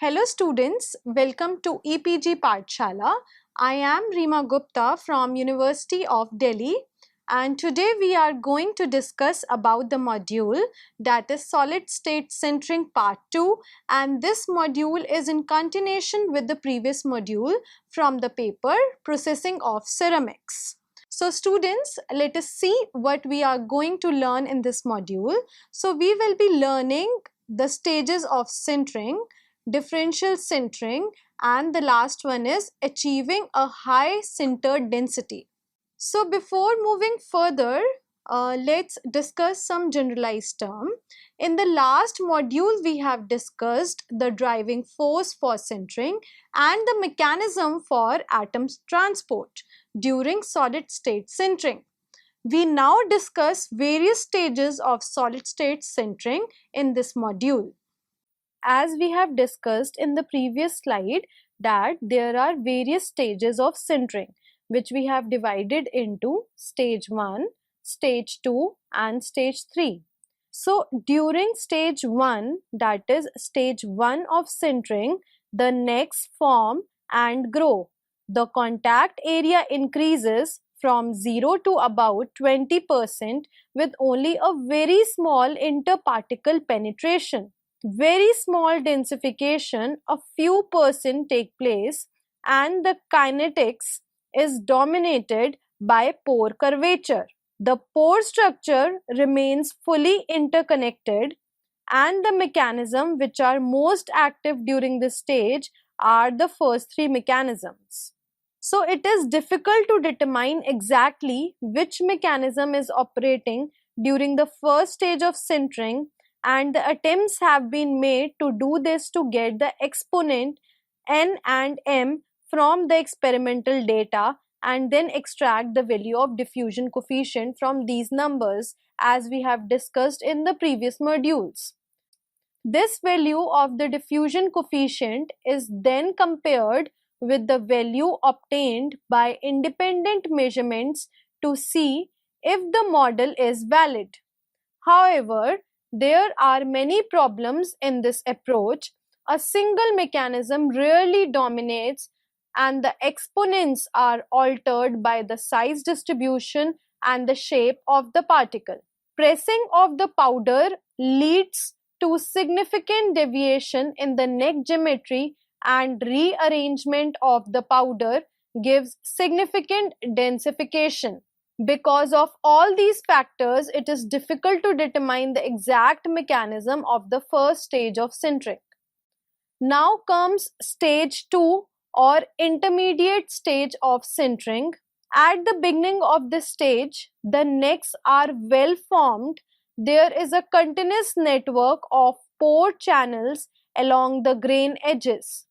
Hello students, welcome to EPG Pathshala. I am Reema Gupta from University of Delhi, and today we are going to discuss about the module that is Solid State Sintering Part 2, and this module is in continuation with the previous module from the paper Processing of Ceramics. So students, let us see what we are going to learn in this module. So we will be learning the stages of sintering, differential sintering, and the last one is achieving a high sintered density. So before moving further, let's discuss some generalized term. In the last module, we have discussed the driving force for sintering and the mechanism for atom transport during solid state sintering. We now discuss various stages of solid state sintering in this module. As we have discussed in the previous slide, that there are various stages of sintering, which we have divided into stage 1, stage 2 and stage 3. So during stage 1, that is stage 1 of sintering, the necks form and grow. The contact area increases from 0 to about 20% with only a very small interparticle penetration. Very small densification, a few percent take place, and the kinetics is dominated by pore curvature. The pore structure remains fully interconnected, and the mechanism which are most active during this stage are the first three mechanisms. So it is difficult to determine exactly which mechanism is operating during the first stage of sintering, and the attempts have been made to do this to get the exponent n and m from the experimental data and then extract the value of diffusion coefficient from these numbers, as we have discussed in the previous modules. This value of the diffusion coefficient is then compared with the value obtained by independent measurements to see if the model is valid. However, there are many problems in this approach. A single mechanism rarely dominates, and the exponents are altered by the size distribution and the shape of the particle. Pressing of the powder leads to significant deviation in the neck geometry, and rearrangement of the powder gives significant densification. Because of all these factors, it is difficult to determine the exact mechanism of the first stage of sintering. Now comes stage 2 or intermediate stage of sintering. At the beginning of this stage, the necks are well formed. There is a continuous network of pore channels along the grain edges.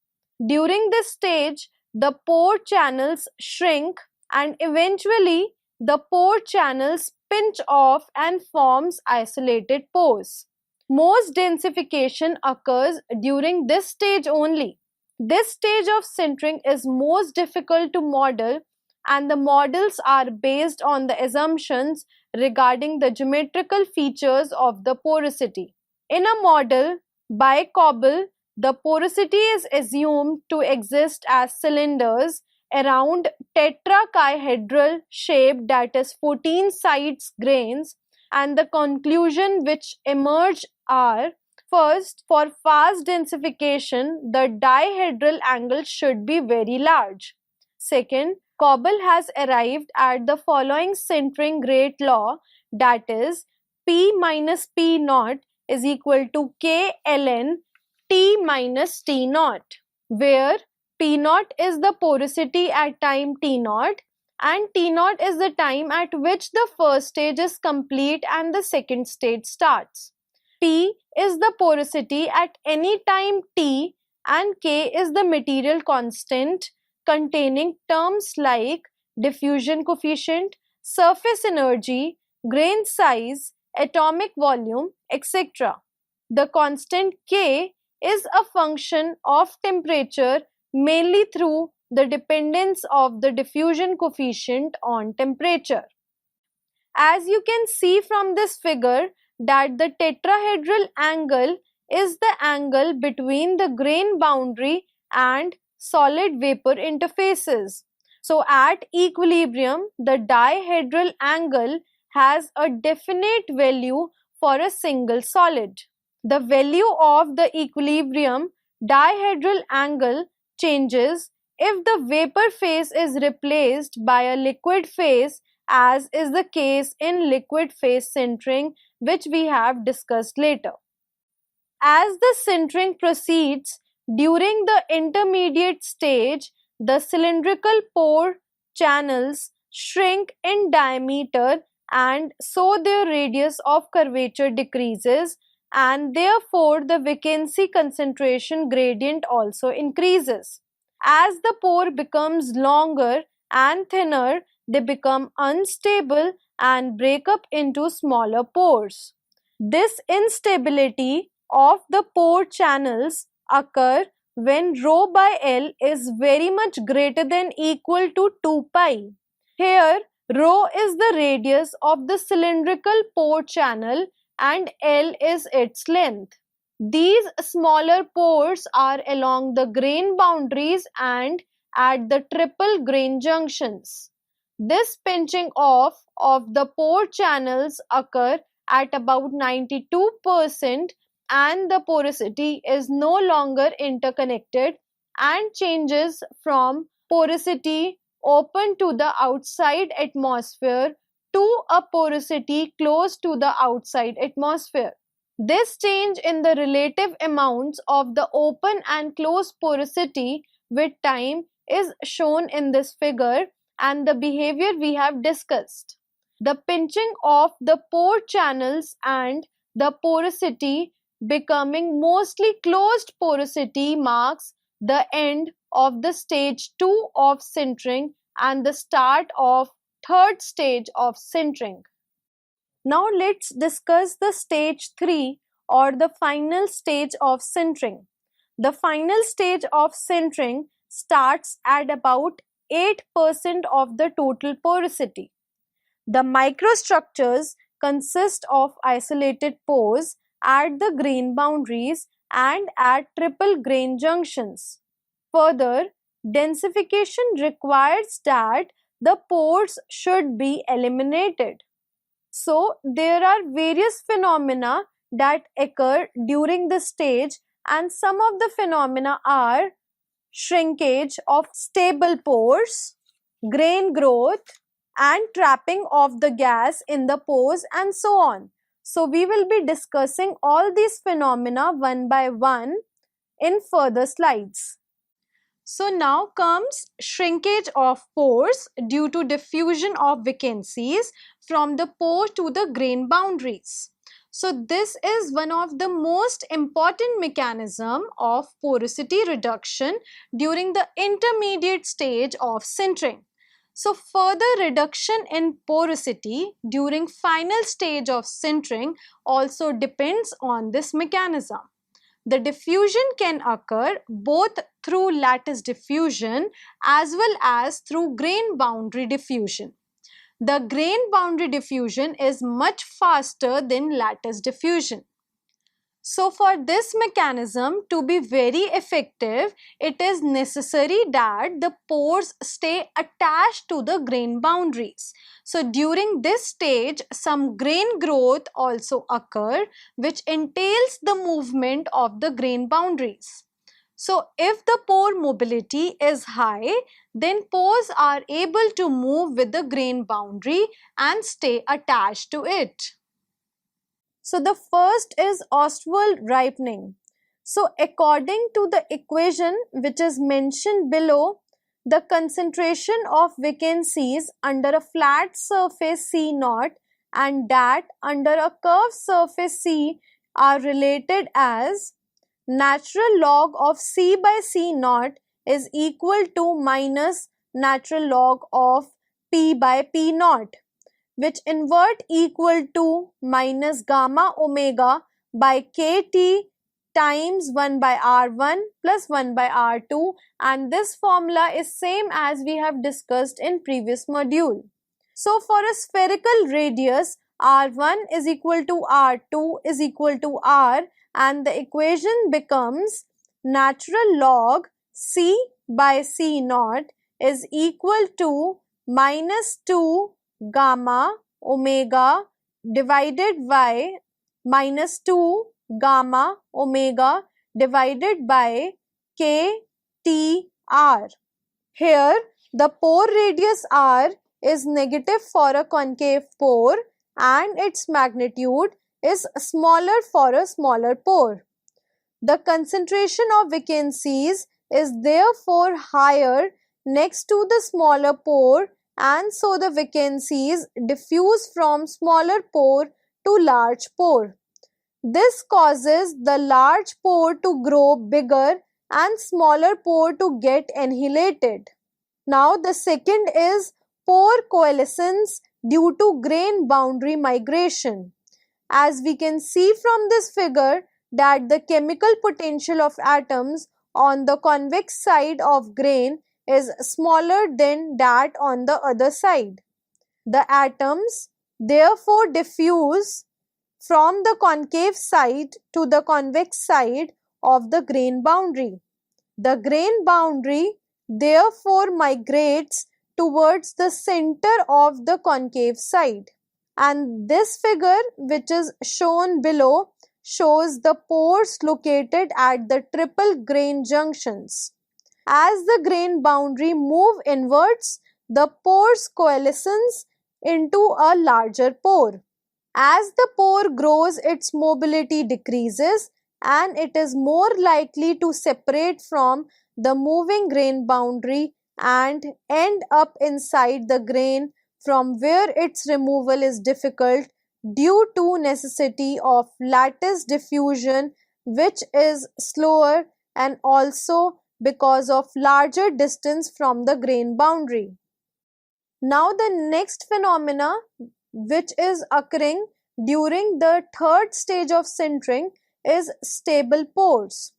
During this stage, the pore channels shrink and eventually the pore channels pinch off and forms isolated pores. Most densification occurs during this stage only. This stage of sintering is most difficult to model, and the models are based on the assumptions regarding the geometrical features of the porosity. In a model by Coble, the porosity is assumed to exist as cylinders around tetrachedral shape, that is 14 sides grains, and the conclusion which emerge are: first, for fast densification, the dihedral angle should be very large. Second, Coble has arrived at the following sintering rate law, that is P minus P naught is equal to K ln T minus T naught, where P naught is the porosity at time T naught and T naught is the time at which the first stage is complete and the second stage starts. P is the porosity at any time T and K is the material constant containing terms like diffusion coefficient, surface energy, grain size, atomic volume, etc. The constant K is a function of temperature mainly through the dependence of the diffusion coefficient on temperature. As you can see from this figure, that the tetrahedral angle is the angle between the grain boundary and solid vapor interfaces. So at equilibrium, the dihedral angle has a definite value for a single solid. The value of the equilibrium dihedral angle changes if the vapor phase is replaced by a liquid phase, as is the case in liquid phase sintering, which we have discussed later. As the sintering proceeds, during the intermediate stage, the cylindrical pore channels shrink in diameter and so their radius of curvature decreases, and therefore the vacancy concentration gradient also increases. As the pore becomes longer and thinner, they become unstable and break up into smaller pores. This instability of the pore channels occur when rho by L is very much greater than equal to 2 pi. Here, rho is the radius of the cylindrical pore channel and L is its length. These smaller pores are along the grain boundaries and at the triple grain junctions. This pinching off of the pore channels occur at about 92% and the porosity is no longer interconnected and changes from porosity open to the outside atmosphere to a porosity close to the outside atmosphere. This change in the relative amounts of the open and closed porosity with time is shown in this figure and the behavior we have discussed. The pinching of the pore channels and the porosity becoming mostly closed porosity marks the end of the stage 2 of sintering and the start of third stage of sintering. Now let's discuss the stage 3 or the final stage of sintering. The final stage of sintering starts at about 8% of the total porosity. The microstructures consist of isolated pores at the grain boundaries and at triple grain junctions. Further, densification requires that the pores should be eliminated. So, there are various phenomena that occur during the stage, and some of the phenomena are shrinkage of stable pores, grain growth, and trapping of the gas in the pores, and so on. So, we will be discussing all these phenomena one by one in further slides. So now comes shrinkage of pores due to diffusion of vacancies from the pore to the grain boundaries. So this is one of the most important mechanism of porosity reduction during the intermediate stage of sintering. So further reduction in porosity during final stage of sintering also depends on this mechanism. The diffusion can occur both through lattice diffusion as well as through grain boundary diffusion. The grain boundary diffusion is much faster than lattice diffusion. So for this mechanism to be very effective, it is necessary that the pores stay attached to the grain boundaries. So during this stage, some grain growth also occur, which entails the movement of the grain boundaries. So if the pore mobility is high, then pores are able to move with the grain boundary and stay attached to it. So the first is Ostwald ripening. So according to the equation which is mentioned below, the concentration of vacancies under a flat surface C naught and that under a curved surface C are related as natural log of C by C naught is equal to minus natural log of P by P naught, which invert equal to minus gamma omega by kT times 1 by R1 plus 1 by R2, and this formula is same as we have discussed in previous module. So for a spherical radius R1 is equal to R2 is equal to R, and the equation becomes natural log C by C naught is equal to minus 2 gamma omega divided by minus 2 gamma omega divided by K T R. Here the pore radius R is negative for a concave pore and its magnitude is smaller for a smaller pore. The concentration of vacancies is therefore higher next to the smaller pore, and so the vacancies diffuse from smaller pore to large pore. This causes the large pore to grow bigger and smaller pore to get annihilated. Now the second is pore coalescence due to grain boundary migration. As we can see from this figure that the chemical potential of atoms on the convex side of grain is smaller than that on the other side. The atoms therefore diffuse from the concave side to the convex side of the grain boundary. The grain boundary therefore migrates towards the center of the concave side. And this figure, which is shown below, shows the pores located at the triple grain junctions. As the grain boundary move inwards, the pores coalesce into a larger pore. As the pore grows, its mobility decreases and it is more likely to separate from the moving grain boundary and end up inside the grain, from where its removal is difficult due to necessity of lattice diffusion, which is slower, and also because of larger distance from the grain boundary. Now the next phenomena which is occurring during the third stage of sintering is stable pores.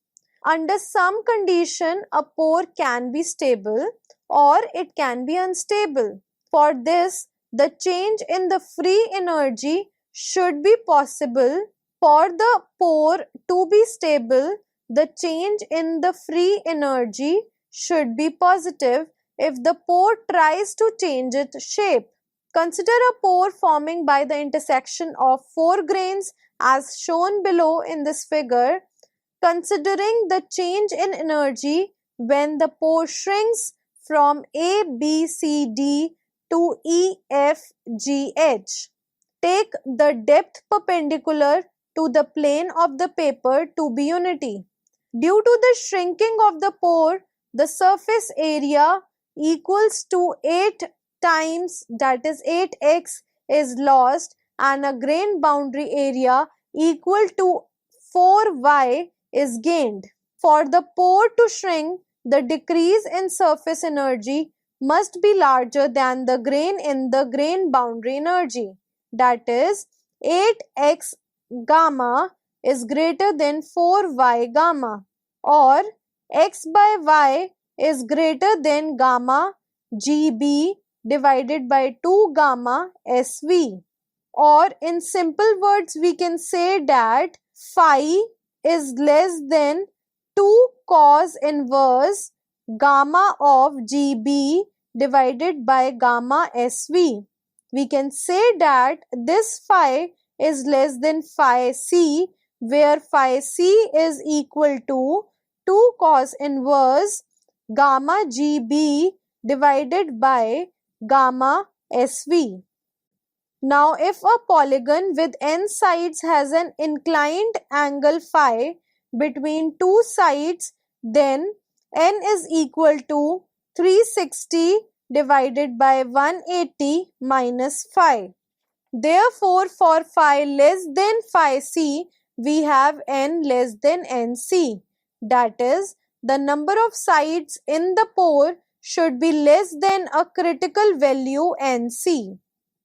Under some condition, a pore can be stable or it can be unstable. For this, the change in the free energy should be possible. For the pore to be stable, the change in the free energy should be positive if the pore tries to change its shape. Consider a pore forming by the intersection of four grains as shown below in this figure. Considering the change in energy when the pore shrinks from A, B, C, D to E, F, G, H. Take the depth perpendicular to the plane of the paper to be unity. Due to the shrinking of the pore, the surface area equals to 8 times, that is 8x, is lost, and a grain boundary area equal to 4y is gained. For the pore to shrink, the decrease in surface energy must be larger than the gain in the grain boundary energy. That is, 8x gamma is greater than 4y gamma, or x by y is greater than gamma GB divided by 2 gamma SV. Or in simple words, we can say that phi is less than 2 cos inverse gamma of GB divided by gamma SV. We can say that this phi is less than phi C, where phi C is equal to 2 cos inverse gamma GB divided by gamma SV. Now, if a polygon with n sides has an inclined angle phi between two sides, then n is equal to 360 divided by 180 minus phi. Therefore, for phi less than phi C, we have n less than nc. That is, the number of sides in the pore should be less than a critical value nc.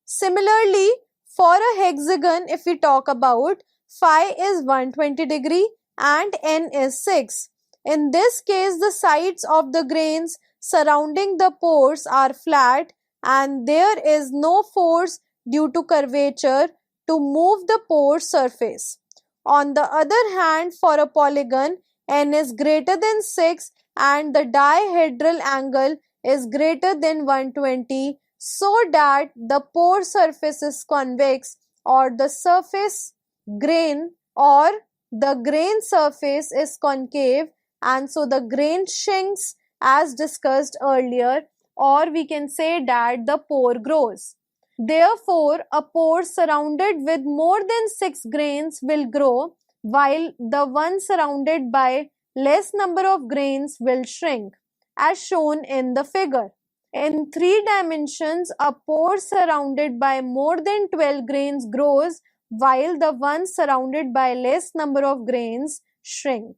Similarly, for a hexagon, if we talk about, phi is 120 degree and n is 6. In this case, the sides of the grains surrounding the pores are flat and there is no force due to curvature to move the pore surface. On the other hand, for a polygon, n is greater than 6 and the dihedral angle is greater than 120, so that the pore surface is convex or the surface grain or the grain surface is concave, and so the grain shrinks as discussed earlier, or we can say that the pore grows. Therefore, a pore surrounded with more than 6 grains will grow, while the one surrounded by less number of grains will shrink, as shown in the figure. In 3 dimensions, a pore surrounded by more than 12 grains grows, while the one surrounded by less number of grains shrink.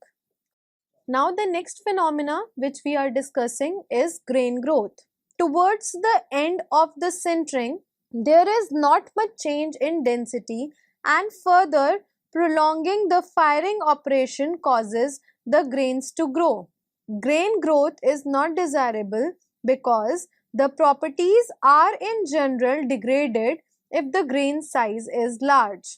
Now the next phenomena which we are discussing is grain growth. Towards the end of the sintering, there is not much change in density, and further prolonging the firing operation causes the grains to grow. Grain growth is not desirable because the properties are in general degraded if the grain size is large.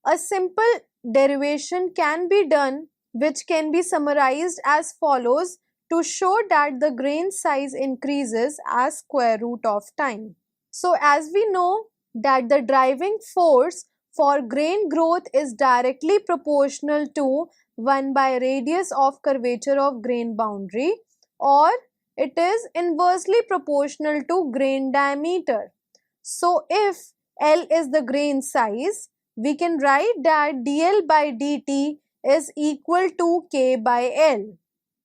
A simple derivation can be done which can be summarized as follows to show that the grain size increases as square root of time. So as we know that the driving force for grain growth is directly proportional to 1 by radius of curvature of grain boundary, or it is inversely proportional to grain diameter. So if L is the grain size, we can write that dl by dt is equal to k by L.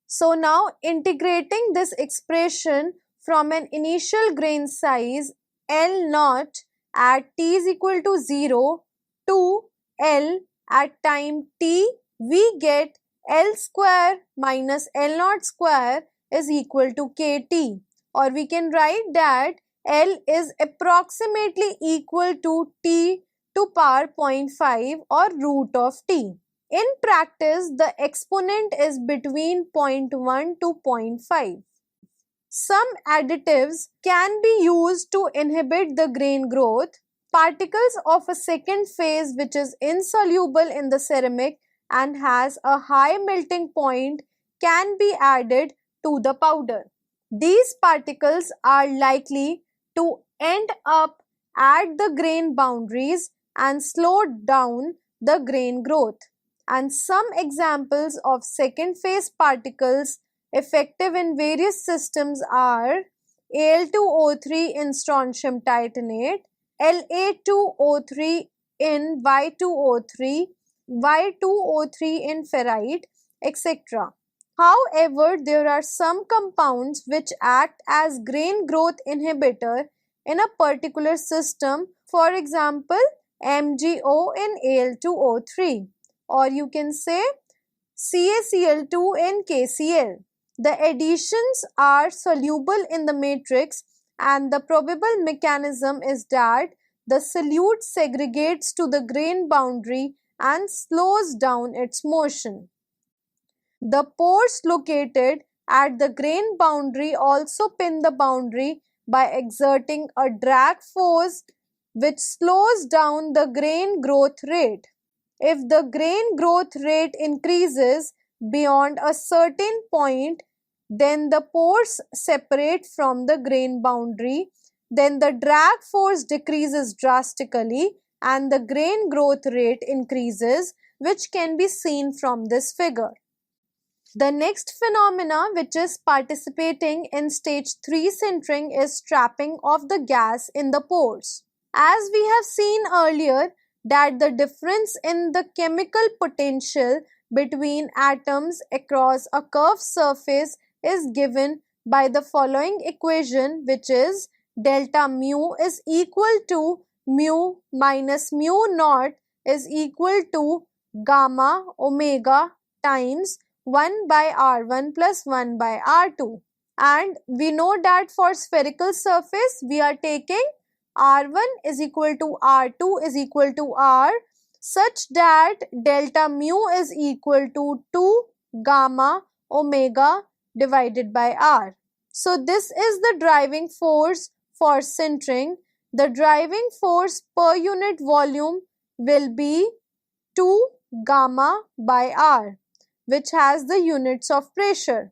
So now integrating this expression from an initial grain size L naught at t is equal to 0 to L at time t, we get L square minus L naught square is equal to kt, or we can write that L is approximately equal to t to power 0.5 or root of t. In practice, the exponent is between 0.1 to 0.5. Some additives can be used to inhibit the grain growth. Particles of a second phase which is insoluble in the ceramic and has a high melting point can be added to the powder. These particles are likely to end up at the grain boundaries and slow down the grain growth. And some examples of second phase particles effective in various systems are Al2O3 in strontium titanate, La2O3 in Y2O3, Y2O3 in ferrite, etc. However, there are some compounds which act as grain growth inhibitor in a particular system, for example, MgO in Al2O3, or you can say CaCl2 in KCl. The additions are soluble in the matrix, and the probable mechanism is that the solute segregates to the grain boundary and slows down its motion. The pores located at the grain boundary also pin the boundary by exerting a drag force which slows down the grain growth rate. If the grain growth rate increases beyond a certain point, then the pores separate from the grain boundary, then the drag force decreases drastically and the grain growth rate increases, which can be seen from this figure. The next phenomena which is participating in stage 3 sintering is trapping of the gas in the pores. As we have seen earlier that the difference in the chemical potential between atoms across a curved surface is given by the following equation, which is delta mu is equal to mu minus mu naught is equal to gamma omega times 1 by R1 plus 1 by R2. And we know that for spherical surface we are taking R1 is equal to R2 is equal to R, such that delta mu is equal to 2 gamma omega divided by R. So this is the driving force for sintering. The driving force per unit volume will be 2 gamma by R, which has the units of pressure.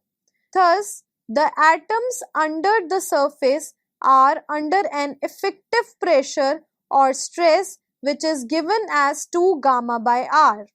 Thus, the atoms under the surface are under an effective pressure or stress which is given as 2 gamma by R.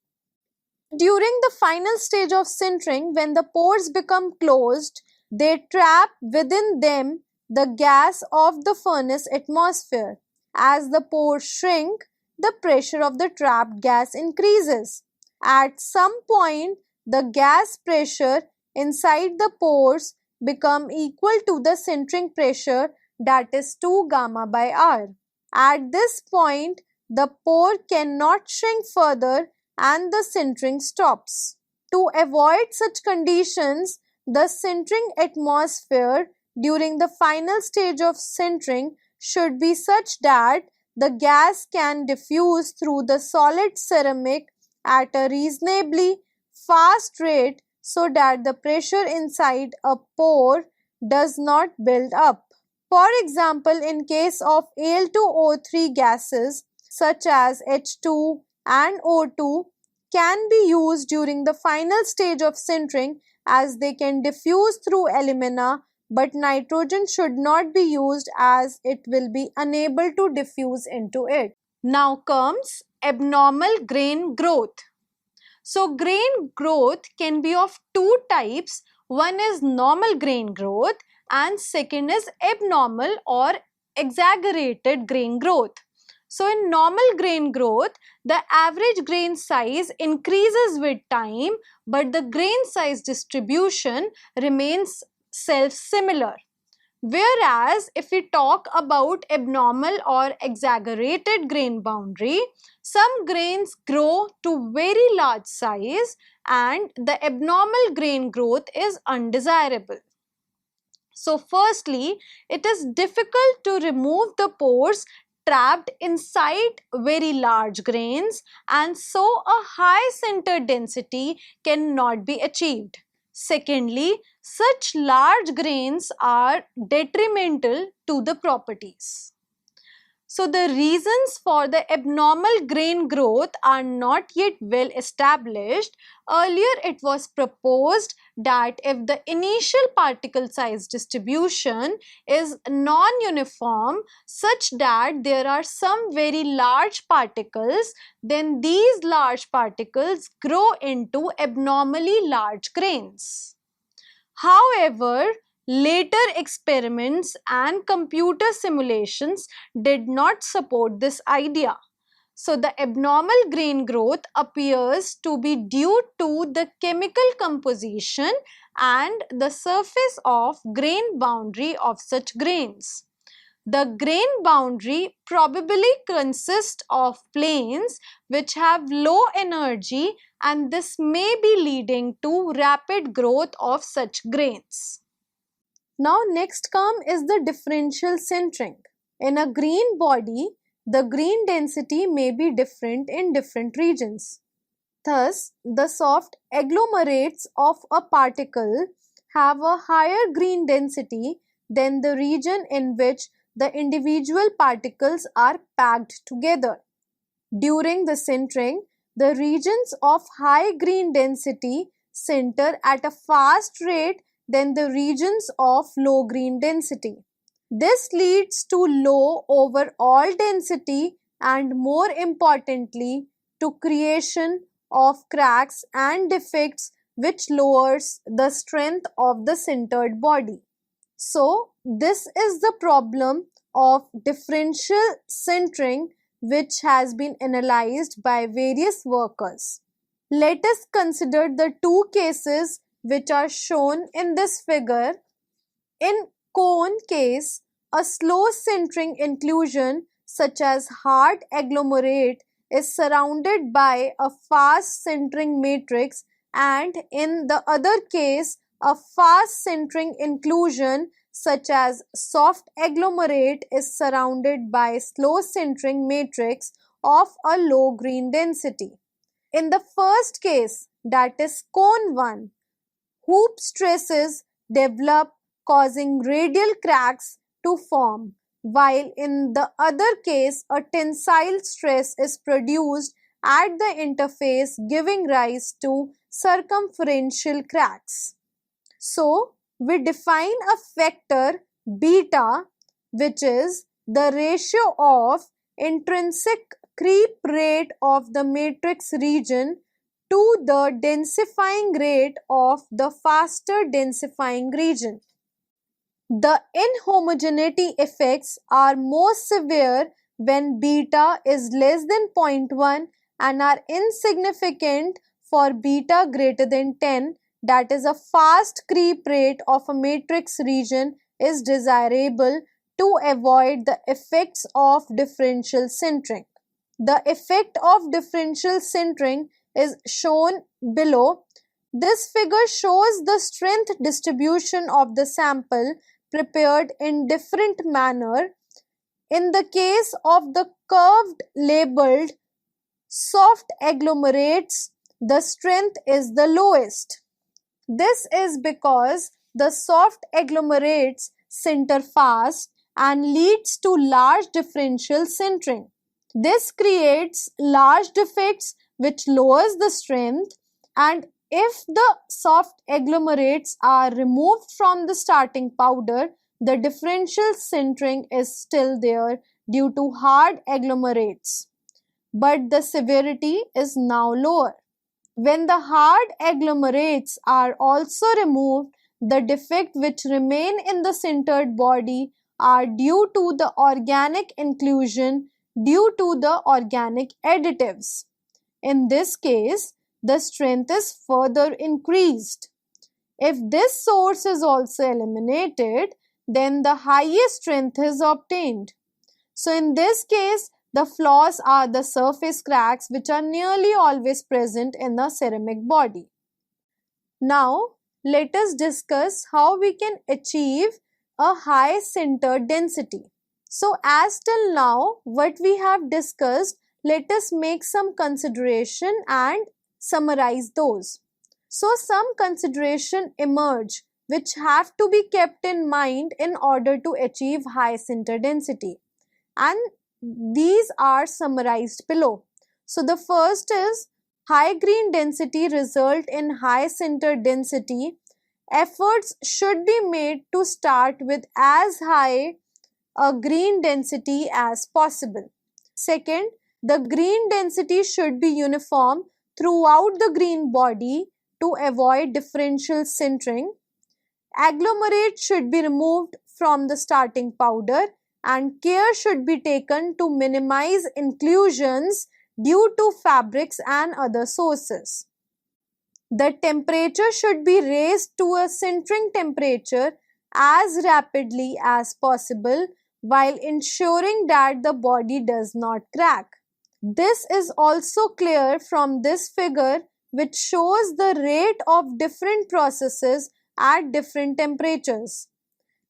During the final stage of sintering, when the pores become closed, they trap within them the gas of the furnace atmosphere. As the pores shrink, the pressure of the trapped gas increases. At some point, the gas pressure inside the pores become equal to the sintering pressure, that is 2 gamma by R. At this point, the pore cannot shrink further and the sintering stops. To avoid such conditions, the sintering atmosphere during the final stage of sintering should be such that the gas can diffuse through the solid ceramic at a reasonably fast rate so that the pressure inside a pore does not build up. For example, in case of Al2O3 gases such as H2 and O2 can be used during the final stage of sintering as they can diffuse through alumina, but nitrogen should not be used as it will be unable to diffuse into it. Now comes abnormal grain growth. So grain growth can be of two types. One is normal grain growth and second is abnormal or exaggerated grain growth. So in normal grain growth, the average grain size increases with time, but the grain size distribution remains self-similar. Whereas if we talk about abnormal or exaggerated grain boundary, some grains grow to very large size and the abnormal grain growth is undesirable. So firstly, it is difficult to remove the pores trapped inside very large grains, and so a high center density cannot be achieved. Secondly, such large grains are detrimental to the properties. So the reasons for the abnormal grain growth are not yet well established. Earlier it was proposed that if the initial particle size distribution is non-uniform such that there are some very large particles, then these large particles grow into abnormally large grains. However, later experiments and computer simulations did not support this idea. So the abnormal grain growth appears to be due to the chemical composition and the surface of grain boundary of such grains. The grain boundary probably consists of planes which have low energy, and this may be leading to rapid growth of such grains. Now next come is the differential sintering. In a grain body, the grain density may be different in different regions. Thus, the soft agglomerates of a particle have a higher grain density than the region in which the individual particles are packed together. During the sintering, the regions of high grain density sinter at a fast rate than the regions of low grain density. This leads to low overall density and, more importantly, to creation of cracks and defects which lowers the strength of the sintered body. So, this is the problem of differential sintering which has been analyzed by various workers. Let us consider the two cases which are shown in this figure. In cone case, a slow sintering inclusion such as hard agglomerate is surrounded by a fast sintering matrix, and in the other case, a fast sintering inclusion such as soft agglomerate is surrounded by slow sintering matrix of a low grain density. In the first case, that is cone 1, hoop stresses develop causing radial cracks to form. while in the other case a tensile stress is produced at the interface, giving rise to circumferential cracks. So, we define a factor beta, which is the ratio of intrinsic creep rate of the matrix region to the densifying rate of the faster densifying region. The inhomogeneity effects are most severe when beta is less than 0.1 and are insignificant for beta greater than 10, that is, a fast creep rate of a matrix region is desirable to avoid the effects of differential sintering. The effect of differential sintering is shown below. This figure shows the strength distribution of the sample prepared in different manner. In the case of the curved labeled soft agglomerates, the strength is the lowest. This is because the soft agglomerates sinter fast and leads to large differential sintering. This creates large defects which lowers the strength, and if the soft agglomerates are removed from the starting powder, the differential sintering is still there due to hard agglomerates, but the severity is now lower. When the hard agglomerates are also removed, the defects which remain in the sintered body are due to the organic inclusion due to the organic additives. In this case, the strength is further increased. If this source is also eliminated, then the highest strength is obtained. So in this case, the flaws are the surface cracks which are nearly always present in the ceramic body. Now, let us discuss how we can achieve a high sinter density. So, as till now, what we have discussed, let us make some consideration and summarize those. So, some consideration emerge which have to be kept in mind in order to achieve high sinter density, and these are summarized below. So, the first is high green density result in high sinter density. Efforts should be made to start with as high a green density as possible. Second, the green density should be uniform throughout the green body to avoid differential sintering. Agglomerate should be removed from the starting powder, and care should be taken to minimize inclusions due to fabrics and other sources. The temperature should be raised to a sintering temperature as rapidly as possible while ensuring that the body does not crack. This is also clear from this figure, which shows the rate of different processes at different temperatures.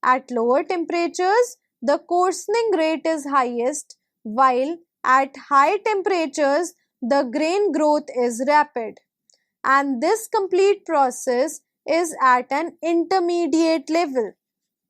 At lower temperatures, the coarsening rate is highest, while at high temperatures, the grain growth is rapid. And this complete process is at an intermediate level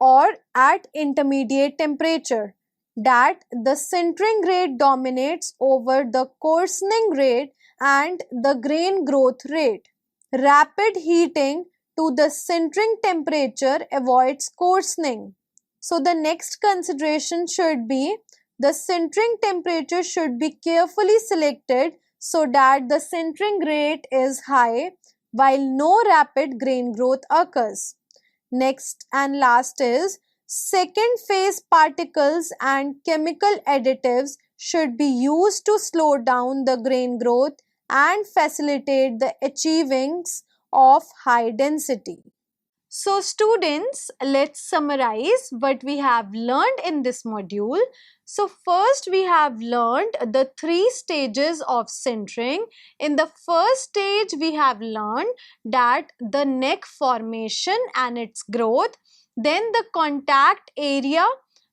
or at intermediate temperature, that the sintering rate dominates over the coarsening rate and the grain growth rate. Rapid heating to the sintering temperature avoids coarsening. So the next consideration should be the sintering temperature should be carefully selected so that the sintering rate is high while no rapid grain growth occurs. Next and last is second phase particles and chemical additives should be used to slow down the grain growth and facilitate the achievings of high density. So students, let's summarize what we have learned in this module. So first we have learned the 3 stages of sintering. In the first stage we have learned that the neck formation and its growth, then the contact area,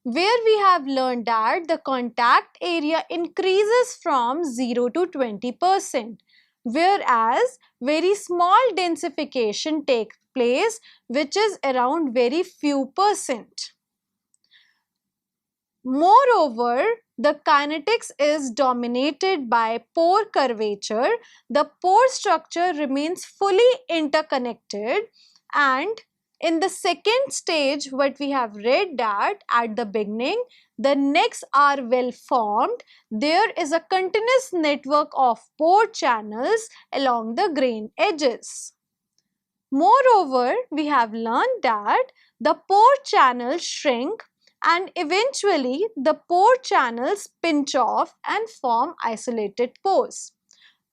where we have learned that the contact area increases from 0 to 20%, whereas very small densification takes place, which is around very few percent. Moreover, the kinetics is dominated by pore curvature. The pore structure remains fully interconnected, and in the second stage, what we have read that at the beginning, the necks are well formed. There is a continuous network of pore channels along the grain edges. Moreover, we have learned that the pore channels shrink and eventually the pore channels pinch off and form isolated pores.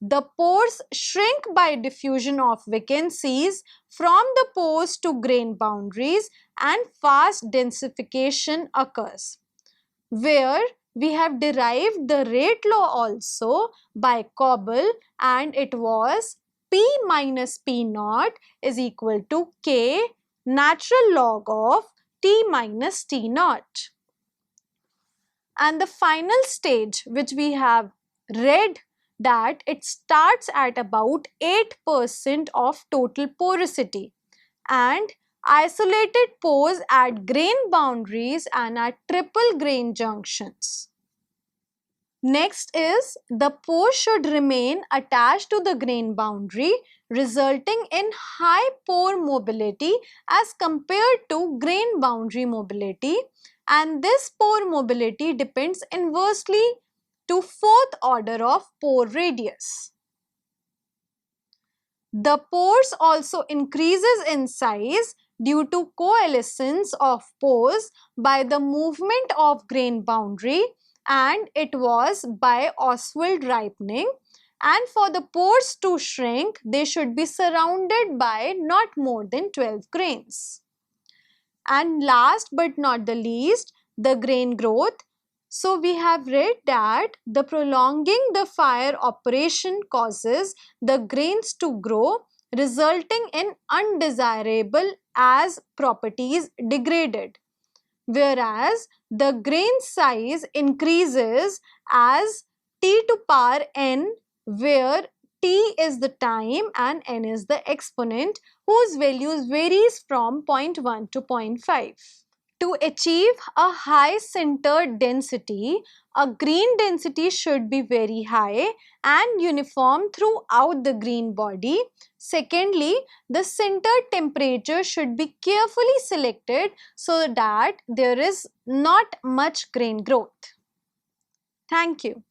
The pores shrink by diffusion of vacancies from the pores to grain boundaries, and fast densification occurs, where we have derived the rate law also by Coble, and it was P minus P naught is equal to K natural log of T minus T naught. And the final stage which we have read that it starts at about 8% of total porosity, and isolated pores at grain boundaries and at triple grain junctions. Next is the pore should remain attached to the grain boundary, resulting in high pore mobility as compared to grain boundary mobility, and this pore mobility depends inversely to fourth order of pore radius. The pores also increases in size due to coalescence of pores by the movement of grain boundary, and it was by Ostwald ripening. And for the pores to shrink, they should be surrounded by not more than 12 grains. And last but not the least, the grain growth. So we have read that the prolonging the fire operation causes the grains to grow, resulting in undesirable as properties degraded, whereas the grain size increases as T to power n, where T is the time and n is the exponent, whose values varies from 0.1 to 0.5. To achieve a high centered density, a green density should be very high and uniform throughout the green body. Secondly, the center temperature should be carefully selected so that there is not much grain growth. Thank you.